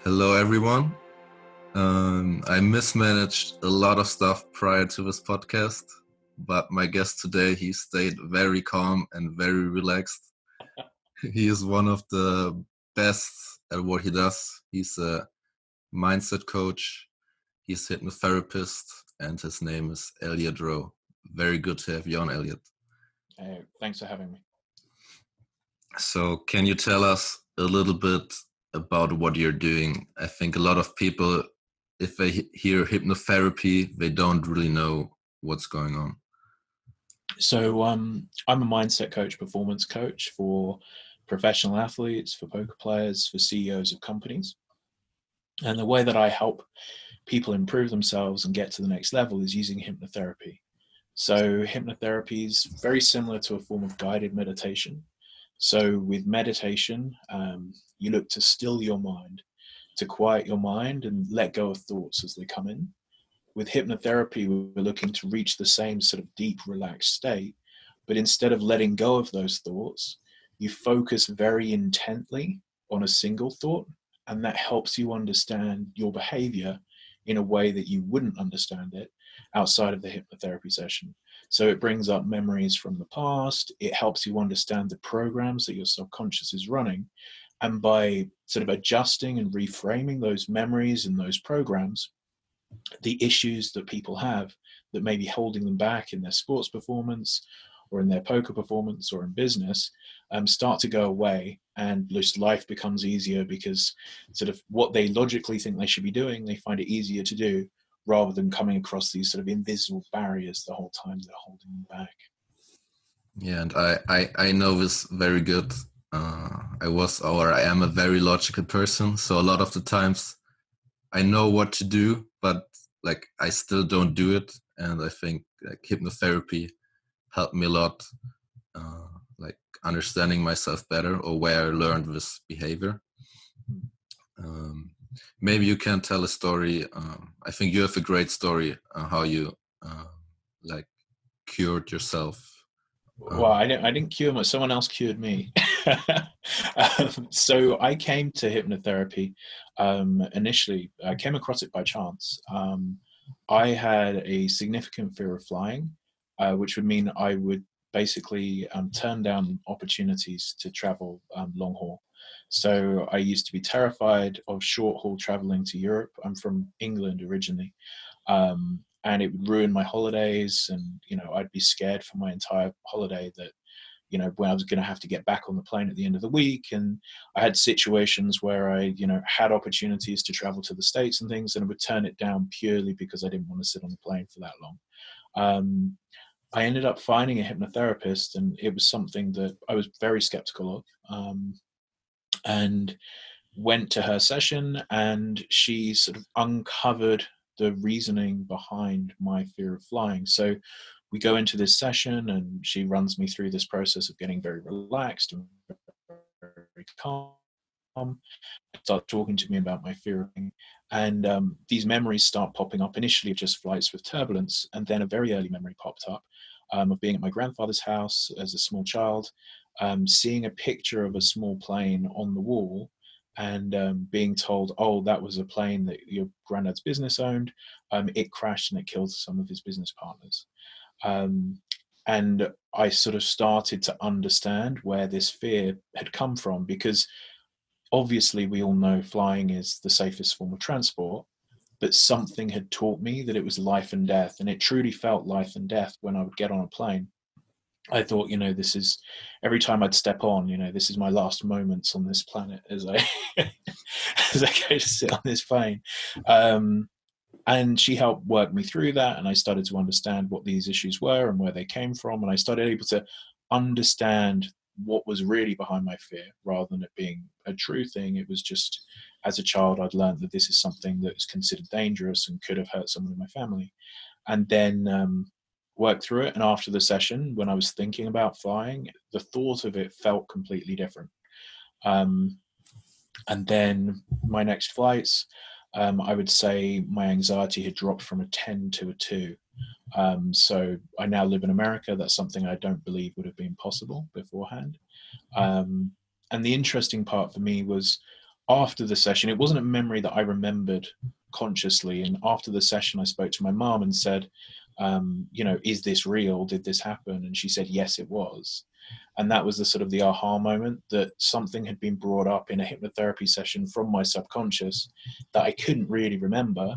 Hello, everyone. I mismanaged a lot of stuff prior to this podcast, but my guest today, he stayed very calm and very relaxed. He is one of the best at what he does. He's a mindset coach, he's a hypnotherapist, and his name is Elliot Roe. Very good to have you on, Elliot. Thanks for having me. So, can you tell us a little bit about what you're doing? I think a lot of people, if they hear hypnotherapy, they don't really know what's going on. So I'm a mindset coach, performance coach for professional athletes, for poker players, for CEOs of companies. And the way that I help people improve themselves and get to the next level is using hypnotherapy. So hypnotherapy is very similar to a form of guided meditation. So with meditation, you look to still your mind, to quiet your mind and let go of thoughts as they come in. With hypnotherapy, we're looking to reach the same sort of deep, relaxed state, but instead of letting go of those thoughts, you focus very intently on a single thought, and that helps you understand your behavior in a way that you wouldn't understand it outside of the hypnotherapy session. So it brings up memories from the past. It helps you understand the programs that your subconscious is running. And by sort of adjusting and reframing those memories and those programs, the issues that people have that may be holding them back in their sports performance or in their poker performance or in business start to go away, and just life becomes easier because sort of what they logically think they should be doing, they find it easier to do rather than coming across these sort of invisible barriers the whole time that are holding them back. Yeah, and I know this very good. I am a very logical person, so a lot of the times I know what to do, but like I still don't do it. And I think like hypnotherapy helped me a lot, like understanding myself better or where I learned this behavior. Maybe you can tell a story. I think you have a great story how you like cured yourself. Well, I didn't cure myself. Someone else cured me. So I came to hypnotherapy initially. I came across it by chance. I had a significant fear of flying, which would mean I would basically turn down opportunities to travel long haul. So I used to be terrified of short haul traveling to Europe. I'm from England originally. And it would ruin my holidays, and I'd be scared for my entire holiday that when I was going to have to get back on the plane at the end of the week. And I had situations where I had opportunities to travel to the States and things, and I would turn it down purely because I didn't want to sit on the plane for that long. I ended up finding a hypnotherapist, and it was something that I was very skeptical of, and went to her session, and she sort of uncovered the reasoning behind my fear of flying. So we go into this session, and she runs me through this process of getting very relaxed and very calm, start talking to me about my fear of flying. And these memories start popping up, initially just flights with turbulence, and then a very early memory popped up of being at my grandfather's house as a small child, seeing a picture of a small plane on the wall, and being told, oh, that was a plane that your granddad's business owned. It crashed and it killed some of his business partners. And I sort of started to understand where this fear had come from, because obviously we all know flying is the safest form of transport, but something had taught me that it was life and death, and it truly felt life and death when I would get on a plane. I thought, this is, every time I'd step on, this is my last moments on this planet as I as I go to sit on this plane. And she helped work me through that, and I started to understand what these issues were and where they came from, and I started able to understand what was really behind my fear, rather than it being a true thing. It was just, as a child, I'd learned that this is something that is considered dangerous and could have hurt someone in my family. And then worked through it. And after the session, when I was thinking about flying, the thought of it felt completely different. And then my next flights, I would say my anxiety had dropped from a 10 to a 2. So I now live in America. That's something I don't believe would have been possible beforehand. And the interesting part for me was, after the session, it wasn't a memory that I remembered consciously. And after the session, I spoke to my mom and said, is this real? Did this happen? And she said, yes, it was. And that was the sort of the aha moment, that something had been brought up in a hypnotherapy session from my subconscious that I couldn't really remember.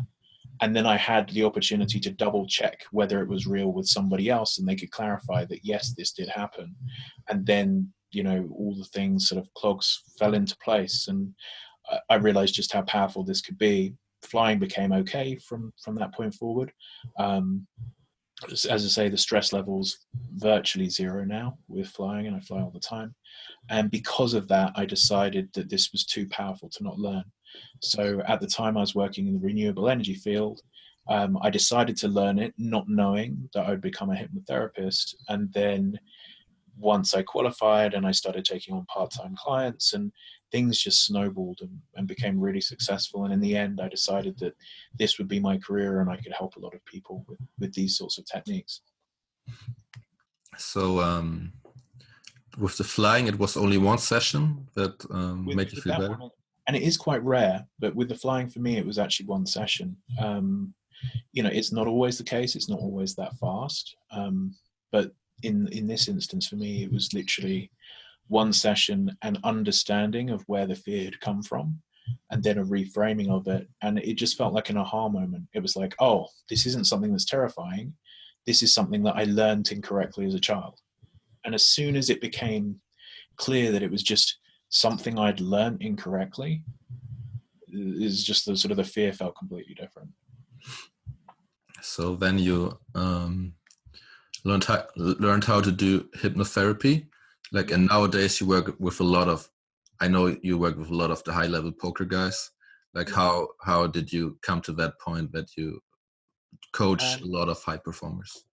And then I had the opportunity to double check whether it was real with somebody else, and they could clarify that, yes, this did happen. And then, all the things sort of clogs fell into place. And I realized just how powerful this could be. Flying became okay from that point forward. As I say, the stress level's virtually zero now with flying, and I fly all the time. And because of that, I decided that this was too powerful to not learn. So at the time I was working in the renewable energy field, I decided to learn it, not knowing that I'd become a hypnotherapist. And then once I qualified and I started taking on part-time clients, and things just snowballed and became really successful. And in the end, I decided that this would be my career and I could help a lot of people with these sorts of techniques. So with the flying, it was only one session that made you feel better? And it is quite rare, but with the flying, for me, it was actually one session. It's not always the case. It's not always that fast. But in this instance, for me, it was literally one session, an understanding of where the fear had come from, and then a reframing of it. And it just felt like an aha moment. It was like, oh, this isn't something that's terrifying. This is something that I learned incorrectly as a child. And as soon as it became clear that it was just something I'd learned incorrectly, is just the sort of the fear felt completely different. So then you learned how to do hypnotherapy, and nowadays you work with a lot of, I know you work with a lot of the high level poker guys. How did you come to that point that you coach a lot of high performers?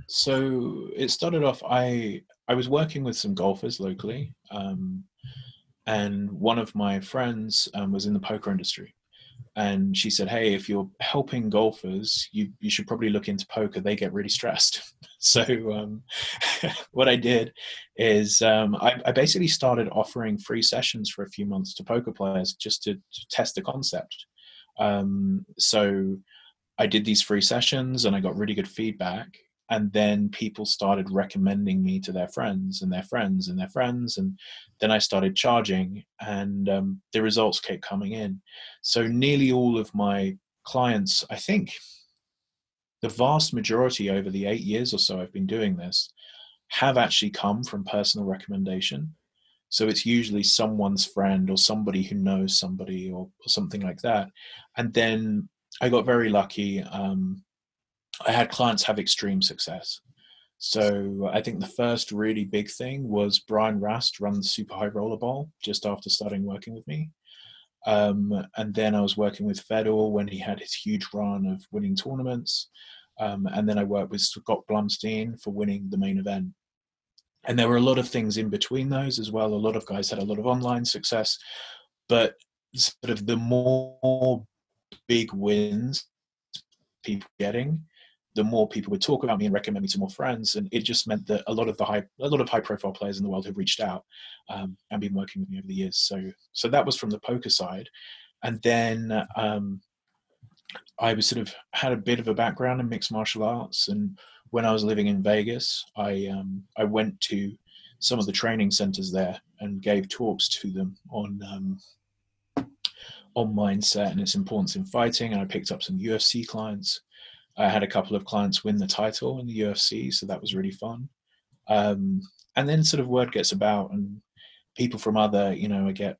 So it started off, I was working with some golfers locally, and one of my friends was in the poker industry. And she said, hey, if you're helping golfers, you should probably look into poker. They get really stressed. So what I did is I basically started offering free sessions for a few months to poker players just to test the concept. So I did these free sessions and I got really good feedback. And then people started recommending me to their friends and their friends and their friends. And then I started charging, and the results kept coming in. So nearly all of my clients, I think the vast majority over the 8 years or so I've been doing this, have actually come from personal recommendation. So it's usually someone's friend or somebody who knows somebody or something like that. And then I got very lucky. I had clients have extreme success. So I think the first really big thing was Brian Rast run the Super High Roller Bowl just after starting working with me. And then I was working with Fedor when he had his huge run of winning tournaments. And then I worked with Scott Blumstein for winning the main event. And there were a lot of things in between those as well. A lot of guys had a lot of online success, but sort of the more big wins people getting, the more people would talk about me and recommend me to more friends. And it just meant that a lot of high profile players in the world have reached out and been working with me over the years. So that was from the poker side. And then I was sort of had a bit of a background in mixed martial arts. And when I was living in Vegas, I went to some of the training centers there and gave talks to them on mindset and its importance in fighting. And I picked up some UFC clients. I had a couple of clients win the title in the UFC, so that was really fun. And then sort of word gets about, and people from other, I get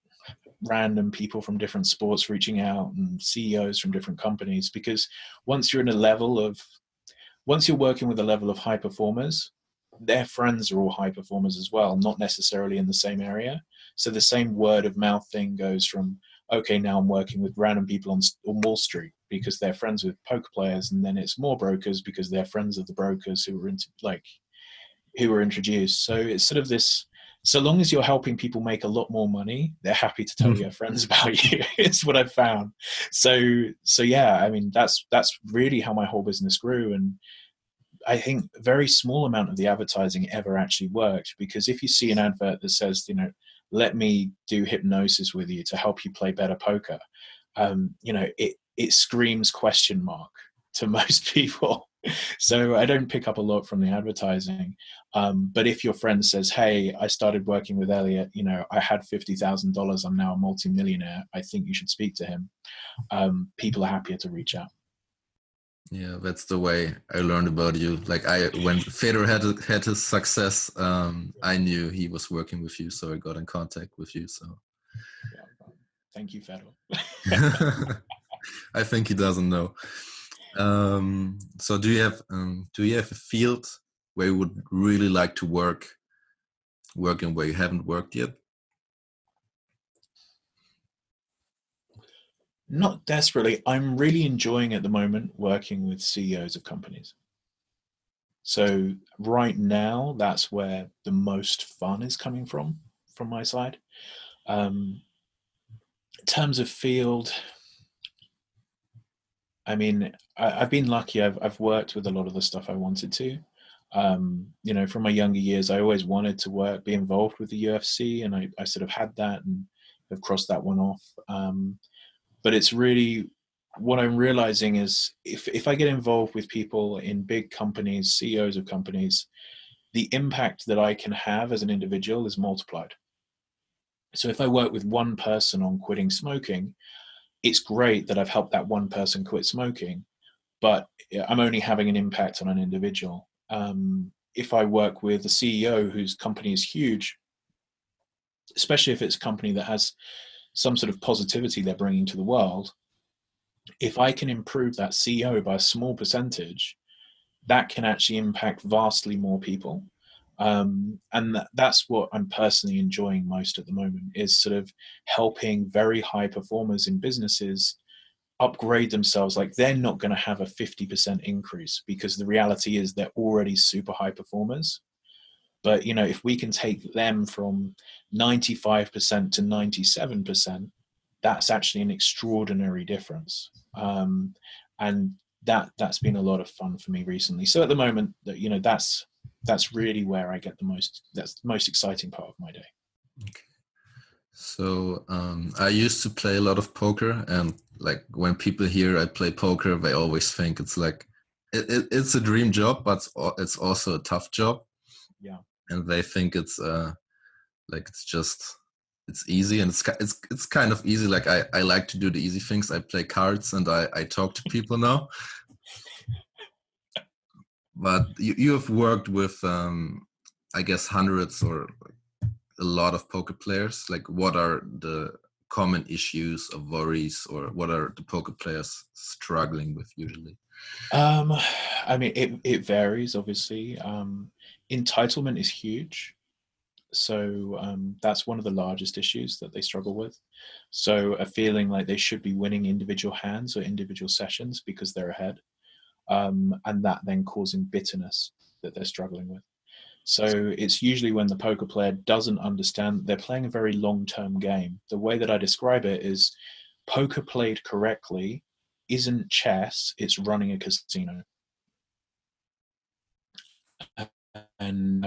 random people from different sports reaching out and CEOs from different companies, because once you're working with a level of high performers, their friends are all high performers as well, not necessarily in the same area. So the same word of mouth thing goes from, okay, now I'm working with random people on Wall Street because they're friends with poker players, and then it's more brokers because they're friends of the brokers who were introduced. So it's sort of this, so long as you're helping people make a lot more money, they're happy to tell their friends about you. It's what I've found. So yeah, I mean, that's really how my whole business grew. And I think a very small amount of the advertising ever actually worked, because if you see an advert that says, let me do hypnosis with you to help you play better poker. It screams question mark to most people. So I don't pick up a lot from the advertising. But if your friend says, hey, I started working with Elliot, I had $50,000, I'm now a multimillionaire, I think you should speak to him. People are happier to reach out. Yeah, that's the way I learned about you. Like when Fedor had his success, I knew he was working with you, so I got in contact with you. So yeah, thank you, Fedor. I think he doesn't know. So do you have a field where you would really like to work in where you haven't worked yet? Not desperately. I'm really enjoying at the moment working with CEOs of companies. So right now, that's where the most fun is coming from my side. In terms of field, I mean, I've been lucky. I've worked with a lot of the stuff I wanted to. From my younger years, I always wanted to be involved with the UFC, and I sort of had that and have crossed that one off. But it's really, what I'm realizing is if I get involved with people in big companies, CEOs of companies, the impact that I can have as an individual is multiplied. So if I work with one person on quitting smoking, it's great that I've helped that one person quit smoking, but I'm only having an impact on an individual. If I work with a CEO whose company is huge, especially if it's a company that has some sort of positivity they're bringing to the world, if I can improve that CEO by a small percentage, that can actually impact vastly more people. And that's what I'm personally enjoying most at the moment, is sort of helping very high performers in businesses upgrade themselves. Like, they're not going to have a 50% increase, because the reality is they're already super high performers. But, if we can take them from 95% to 97%, that's actually an extraordinary difference. And that's been a lot of fun for me recently. So at the moment, that's really where I get that's the most exciting part of my day. Okay. So I used to play a lot of poker, and like when people hear I play poker, they always think it's like it's a dream job, but it's also a tough job. Yeah. And they think it's it's easy, and it's kind of easy. Like I like to do the easy things. I play cards and I talk to people now. But you have worked with I guess hundreds or a lot of poker players. Like, what are the common issues or worries, or what are the poker players struggling with usually? I mean, it varies, obviously. Entitlement is huge. So that's one of the largest issues that they struggle with. So a feeling like they should be winning individual hands or individual sessions because they're ahead. And that then causing bitterness that they're struggling with. So it's usually when the poker player doesn't understand they're playing a very long-term game. The way that I describe it is, poker played correctly isn't chess, it's running a casino. And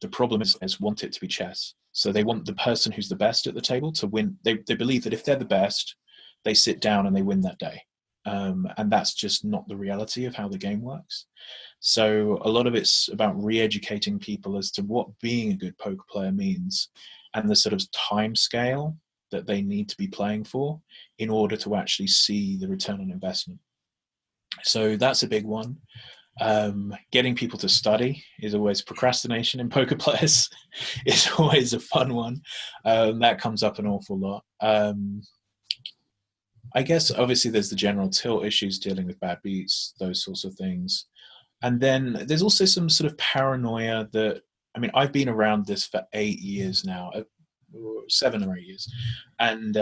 the problem is want it to be chess. So they want the person who's the best at the table to win. They believe that if they're the best, they sit down and they win that day. And that's just not the reality of how the game works. So a lot of it's about re-educating people as to what being a good poker player means, and the sort of time scale that they need to be playing for in order to actually see the return on investment. So that's a big one. Getting people to study is always procrastination in poker players. It's always a fun one. That comes up an awful lot. I guess obviously there's the general tilt issues, dealing with bad beats, those sorts of things. And then there's also some sort of paranoia that, I mean, I've been around this for 8 years now, 7 or 8 years. And,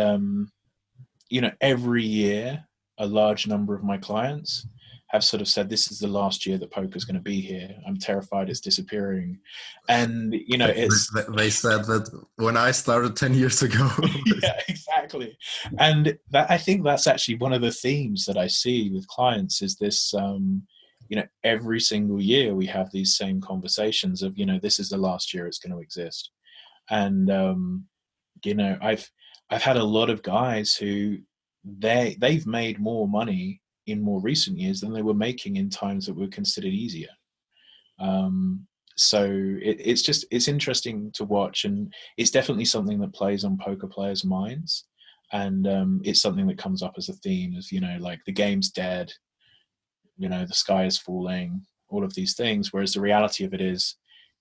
every year, a large number of my clients have sort of said, this is the last year that poker's going to be here. I'm terrified it's disappearing. And, They said that when I started 10 years ago. Yeah, exactly. And I think that's actually one of the themes that I see with clients, is this, every single year we have these same conversations of, this is the last year it's going to exist. And I've had a lot of guys who they've made more money in more recent years than they were making in times that were considered easier. So it's interesting to watch, and it's definitely something that plays on poker players' minds, and it's something that comes up as a theme, as like the game's dead, the sky is falling, all of these things. Whereas the reality of it is,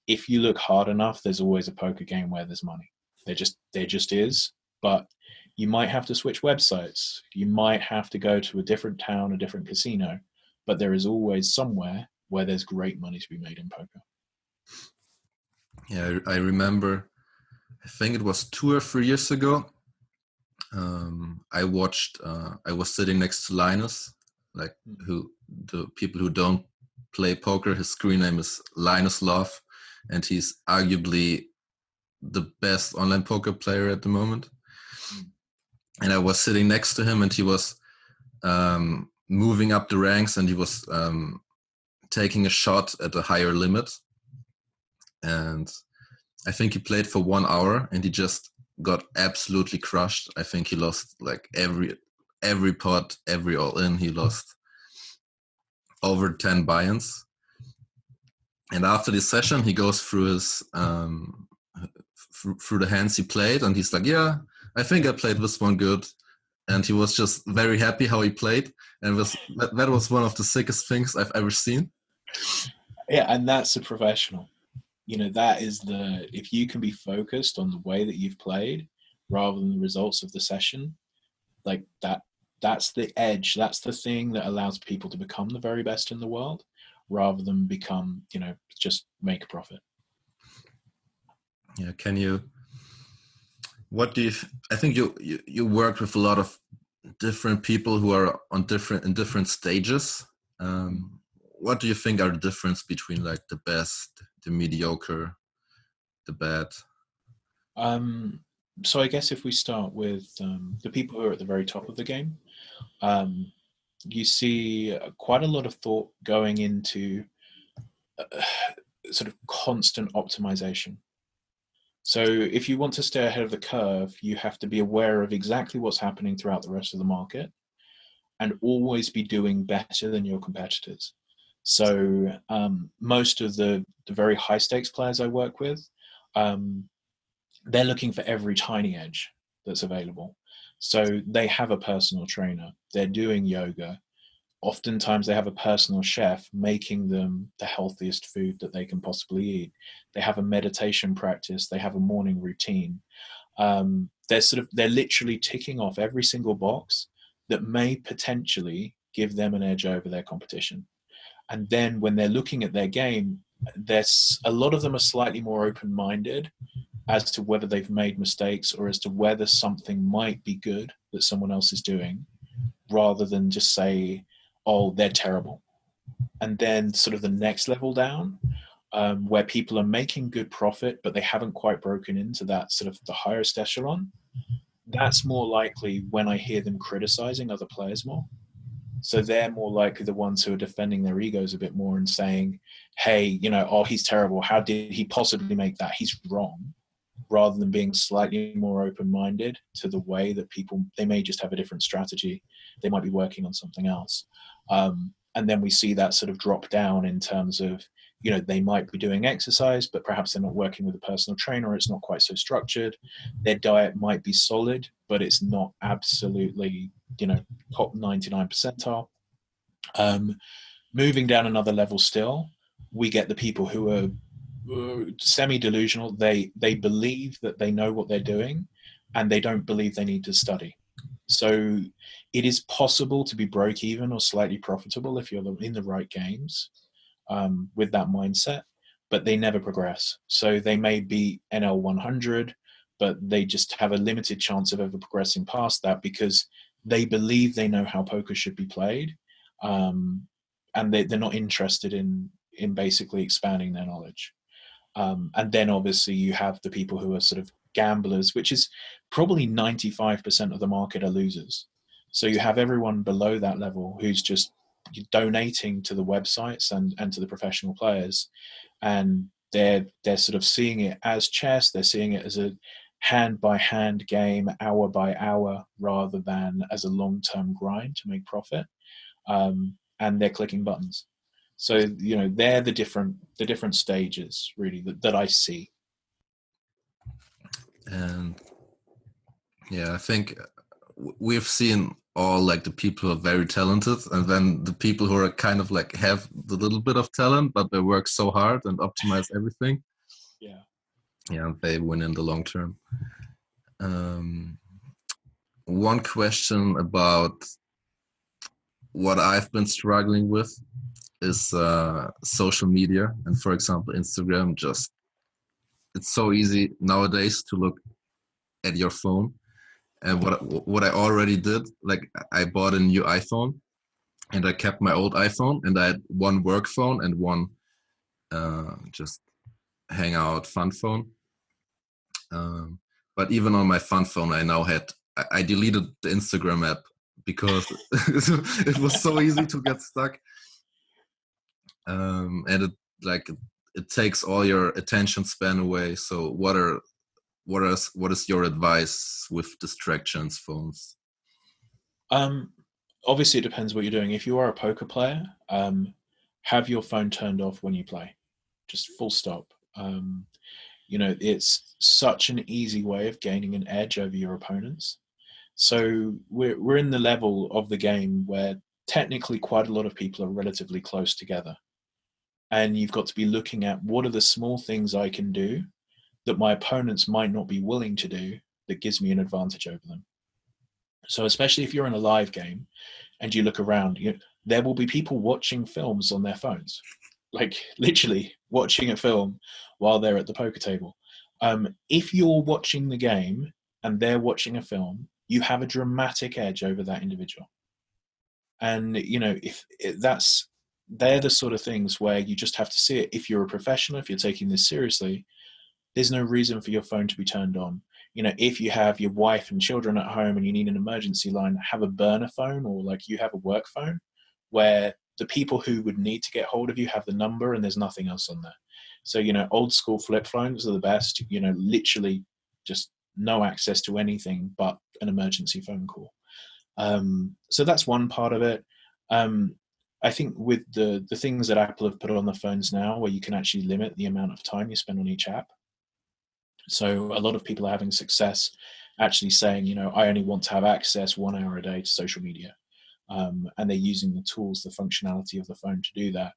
if you look hard enough, there's always a poker game where there's money. There just is. But you might have to switch websites. You might have to go to a different town, a different casino. But there is always somewhere where there's great money to be made in poker. Yeah, I remember, I think it was 2 or 3 years ago. I was sitting next to Linus, like the people who don't play poker, his screen name is Linus Love, and he's arguably the best online poker player at the moment. And I was sitting next to him, and he was moving up the ranks, and he was taking a shot at a higher limit. And I think he played for 1 hour, and he just got absolutely crushed. I think he lost like every pot, every all-in. He lost over 10 buy-ins. And after this session, he goes through his through the hands he played, and he's like, yeah, I think I played this one good. And he was just very happy how he played, and that was one of the sickest things I've ever seen. Yeah, and that's a professional. That is if you can be focused on the way that you've played rather than the results of the session, like that's the edge. That's the thing that allows people to become the very best in the world rather than become, just make a profit. Yeah. I think you worked with a lot of different people who are in different stages. What do you think are the difference between like the best, the mediocre, the bad? So I guess if we start with the people who are at the very top of the game, you see quite a lot of thought going into sort of constant optimization. So if you want to stay ahead of the curve, you have to be aware of exactly what's happening throughout the rest of the market and always be doing better than your competitors. So most of the very high stakes players I work with, they're looking for every tiny edge that's available. So they have a personal trainer, they're doing yoga. Oftentimes they have a personal chef making them the healthiest food that they can possibly eat. They have a meditation practice. They have a morning routine. They're literally ticking off every single box that may potentially give them an edge over their competition. And then when they're looking at their game, there's a lot of them are slightly more open-minded as to whether they've made mistakes or as to whether something might be good that someone else is doing, rather than just say, oh, they're terrible. And then sort of the next level down, where people are making good profit, but they haven't quite broken into that sort of the highest echelon, that's more likely when I hear them criticizing other players more. So they're more likely the ones who are defending their egos a bit more and saying, hey, oh, he's terrible. How did he possibly make that? He's wrong. Rather than being slightly more open-minded to the way that they may just have a different strategy. They might be working on something else. And then we see that sort of drop down in terms of, they might be doing exercise, but perhaps they're not working with a personal trainer. It's not quite so structured. Their diet might be solid, but it's not absolutely, top 99 percentile. Moving down another level still, we get the people who are semi-delusional. They believe that they know what they're doing, and they don't believe they need to study. So it is possible to be break even or slightly profitable if you're in the right games with that mindset, but they never progress. So they may be NL 100, but they just have a limited chance of ever progressing past that because they believe they know how poker should be played, and they're not interested in basically expanding their knowledge. And then obviously you have the people who are sort of gamblers, which is probably 95% of the market are losers. So you have everyone below that level who's just donating to the websites and to the professional players, and they're sort of seeing it as chess. They're seeing it as hand by hand game, hour by hour, rather than as a long-term grind to make profit. And they're clicking buttons. So, they're the different stages really that I see. And yeah, I think we've seen all like the people who are very talented, and then the people who are kind of like have the little bit of talent, but they work so hard and optimize everything. Yeah, they win in the long term. One question about what I've been struggling with is social media, and for example Instagram. Just it's so easy nowadays to look at your phone. And what I already did, like I bought a new iPhone, and I kept my old iPhone, and I had one work phone and one just hangout fun phone. But even on my fun phone, I deleted the Instagram app because it was so easy to get stuck, and it takes all your attention span away. So what is your advice with distractions, phones? Obviously, it depends what you're doing. If you are a poker player, have your phone turned off when you play. Just full stop. It's such an easy way of gaining an edge over your opponents. So we're in the level of the game where technically quite a lot of people are relatively close together. And you've got to be looking at what are the small things I can do that my opponents might not be willing to do that gives me an advantage over them. So especially if you're in a live game and you look around, there will be people watching films on their phones, like literally watching a film while they're at the poker table. If you're watching the game and they're watching a film, you have a dramatic edge over that individual. And, they're the sort of things where you just have to see it. If you're a professional, if you're taking this seriously, there's no reason for your phone to be turned on. If you have your wife and children at home and you need an emergency line, have a burner phone, or like you have a work phone where the people who would need to get hold of you have the number and there's nothing else on there. So, old school flip phones are the best, literally just no access to anything but an emergency phone call. So that's one part of it. I think with the things that Apple have put on the phones now, where you can actually limit the amount of time you spend on each app. So a lot of people are having success actually saying, I only want to have access 1 hour a day to social media. And they're using the tools, the functionality of the phone to do that.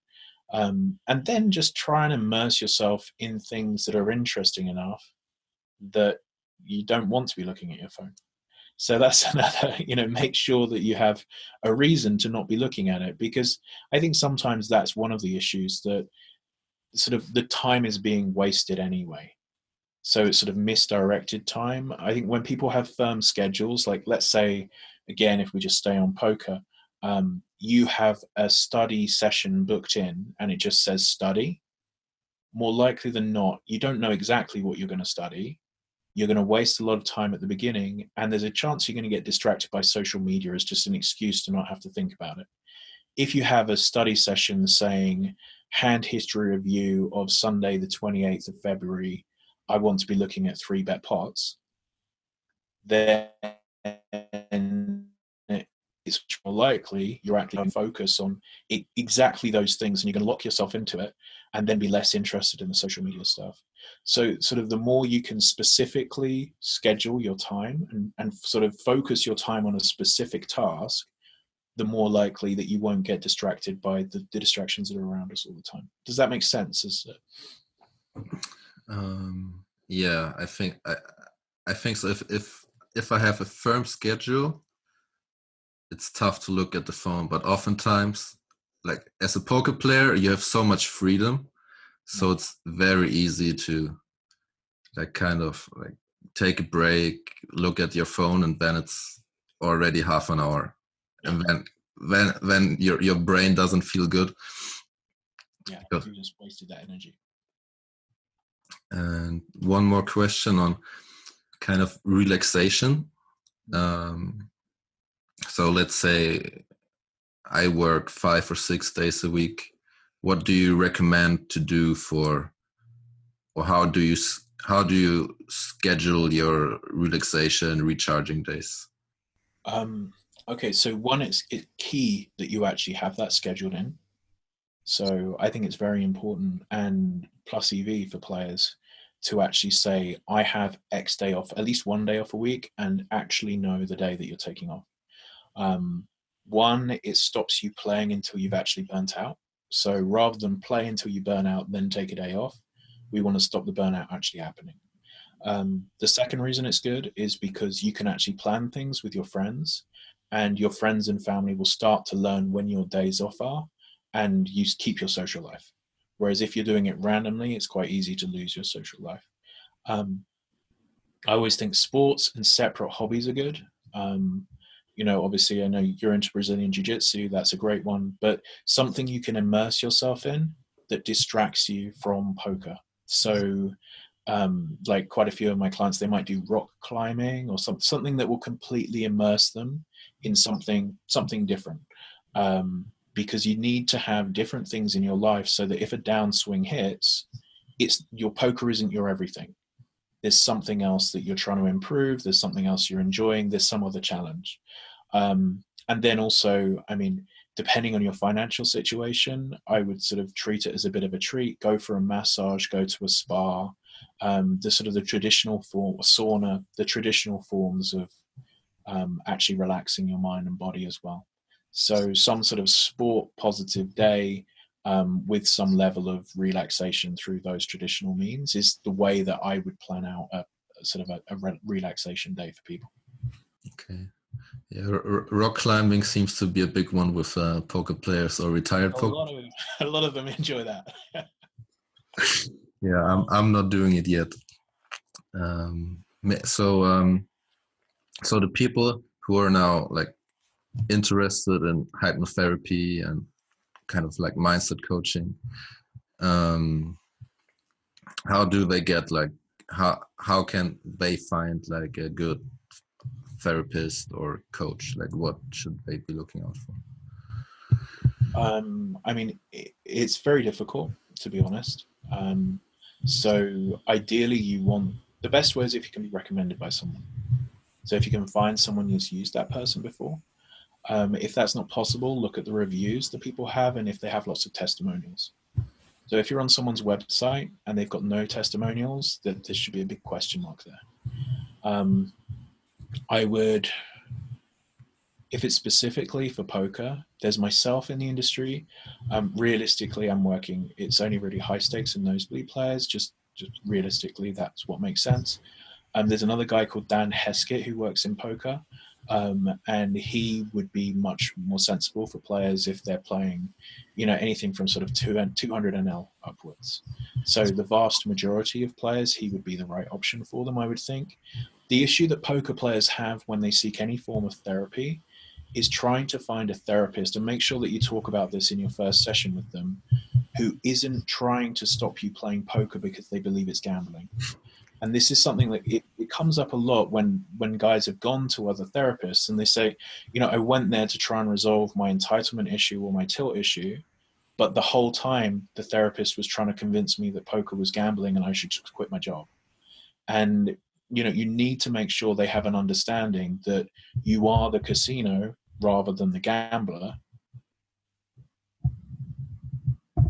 And then just try and immerse yourself in things that are interesting enough that you don't want to be looking at your phone. So that's another, make sure that you have a reason to not be looking at it, because I think sometimes that's one of the issues, that sort of the time is being wasted anyway. So it's sort of misdirected time. I think when people have firm schedules, like let's say, again, if we just stay on poker, you have a study session booked in and it just says study. More likely than not, you don't know exactly what you're going to study. You're going to waste a lot of time at the beginning, and there's a chance you're going to get distracted by social media as just an excuse to not have to think about it. If you have a study session saying hand history review of Sunday, the 28th of February, I want to be looking at 3-bet pots, then it's more likely you're actually going to focus on exactly those things, and you're going to lock yourself into it and then be less interested in the social media stuff. So sort of the more you can specifically schedule your time and sort of focus your time on a specific task, the more likely that you won't get distracted by the distractions that are around us all the time. Does that make sense? Yeah, I think so. If I have a firm schedule, it's tough to look at the phone. But oftentimes, like as a poker player, you have so much freedom, so it's very easy to kind of take a break, look at your phone, and then it's already half an hour, and then your brain doesn't feel good. Yeah, because you just wasted that energy. And one more question on kind of relaxation. So let's say I work 5 or 6 days a week. What do you recommend to do or how do you how do you schedule your relaxation, recharging days? Okay, so one, it's key that you actually have that scheduled in. So I think it's very important, and plus EV for players to actually say, I have X day off, at least one day off a week, and actually know the day that you're taking off. One, it stops you playing until you've actually burnt out. So rather than play until you burn out, then take a day off, we want to stop the burnout actually happening. The second reason it's good is because you can actually plan things with your friends, and your friends and family will start to learn when your days off are, and you keep your social life. Whereas if you're doing it randomly, it's quite easy to lose your social life. Um, I always think sports and separate hobbies are good. Um, Obviously, I know you're into Brazilian Jiu-Jitsu. That's a great one, but something you can immerse yourself in that distracts you from poker. So, like quite a few of my clients, they might do rock climbing or something that will completely immerse them in something different. Because you need to have different things in your life so that if a downswing hits, it's your poker isn't your everything. There's something else that you're trying to improve. There's something else you're enjoying. There's some other challenge. And then also, I mean, depending on your financial situation, I would sort of treat it as a bit of a treat. Go for a massage, go to a spa, the sort of the traditional form, sauna, the traditional forms of actually relaxing your mind and body as well. So some sort of sport positive day with some level of relaxation through those traditional means is the way that I would plan out a sort of a relaxation day for people. Okay. Yeah, rock climbing seems to be a big one with poker players or retired poker. A lot of them enjoy that. Yeah, I'm not doing it yet. So the people who are now like interested in hypnotherapy and kind of like mindset coaching, how do they get like how can they find like a good therapist or coach? Like what should they be looking out for? I mean, it's very difficult, to be honest. So ideally, the best way is if you can be recommended by someone. So if you can find someone who's used that person before. If that's not possible, look at the reviews that people have and if they have lots of testimonials. So if you're on someone's website and they've got no testimonials, there should be a big question mark there. I would, if it's specifically for poker, there's myself in the industry. Realistically, it's only really high stakes and nosebleed players. Just realistically, that's what makes sense. There's another guy called Dan Heskett who works in poker. And he would be much more sensible for players if they're playing, anything from sort of 200 NL upwards. So the vast majority of players, he would be the right option for them, I would think. The issue that poker players have when they seek any form of therapy is trying to find a therapist, and make sure that you talk about this in your first session with them, who isn't trying to stop you playing poker because they believe it's gambling. And this is something that it comes up a lot when guys have gone to other therapists and they say, I went there to try and resolve my entitlement issue or my tilt issue, but the whole time the therapist was trying to convince me that poker was gambling and I should just quit my job. And, you need to make sure they have an understanding that you are the casino rather than the gambler,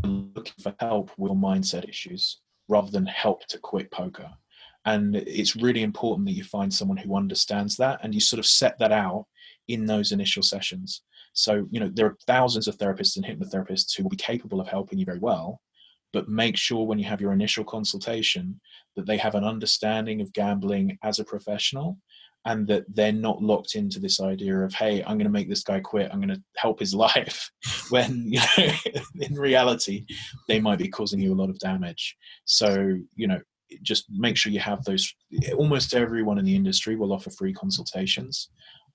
looking for help with mindset issues rather than help to quit poker. And it's really important that you find someone who understands that and you sort of set that out in those initial sessions. So, there are thousands of therapists and hypnotherapists who will be capable of helping you very well, but make sure when you have your initial consultation that they have an understanding of gambling as a professional and that they're not locked into this idea of, hey, I'm going to make this guy quit, I'm going to help his life, when in reality they might be causing you a lot of damage. So just make sure you have those. Almost everyone in the industry will offer free consultations,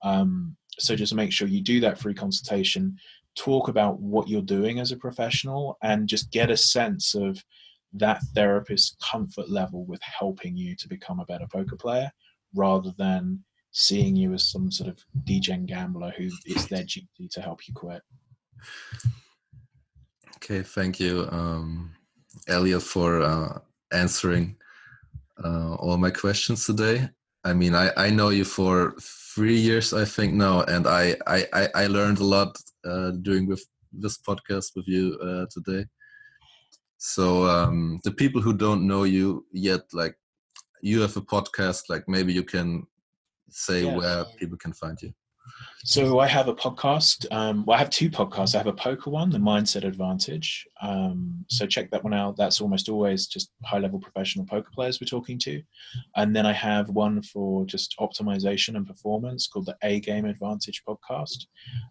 so just make sure you do that free consultation, talk about what you're doing as a professional, and just get a sense of that therapist's comfort level with helping you to become a better poker player, rather than seeing you as some sort of degen gambler who it's their duty to help you quit. Okay, thank you, Elliot, for answering all my questions today. I mean, I know you for 3 years, I think now, and I learned a lot doing with this podcast with you today. So the people who don't know you yet, like you have a podcast, like maybe you can say Yeah. where people can find you. So I have a podcast. Well, I have two podcasts. I have a poker one, The Mindset Advantage. So check that one out. That's almost always just high-level professional poker players we're talking to. And then I have one for just optimization and performance called the A-Game Advantage podcast.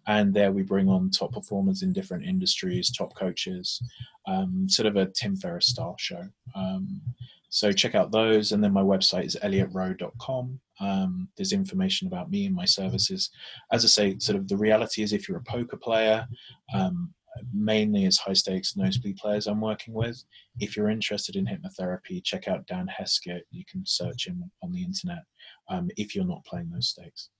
And there we bring on top performers in different industries, top coaches, sort of a Tim Ferriss style show. So check out those. And then my website is elliotroe.com. There's information about me and my services. As I say, sort of the reality is if you're a poker player, mainly it's high stakes nosebleed players I'm working with. If you're interested in hypnotherapy, check out Dan Heskett. You can search him on the internet if you're not playing those stakes.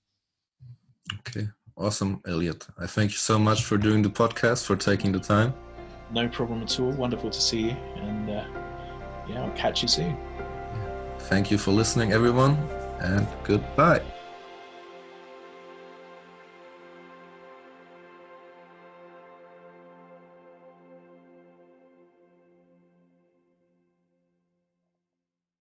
Okay, awesome, Elliot. I thank you so much for doing the podcast, for taking the time. No problem at all. Wonderful to see you. And I'll catch you soon. Thank you for listening, everyone, and goodbye.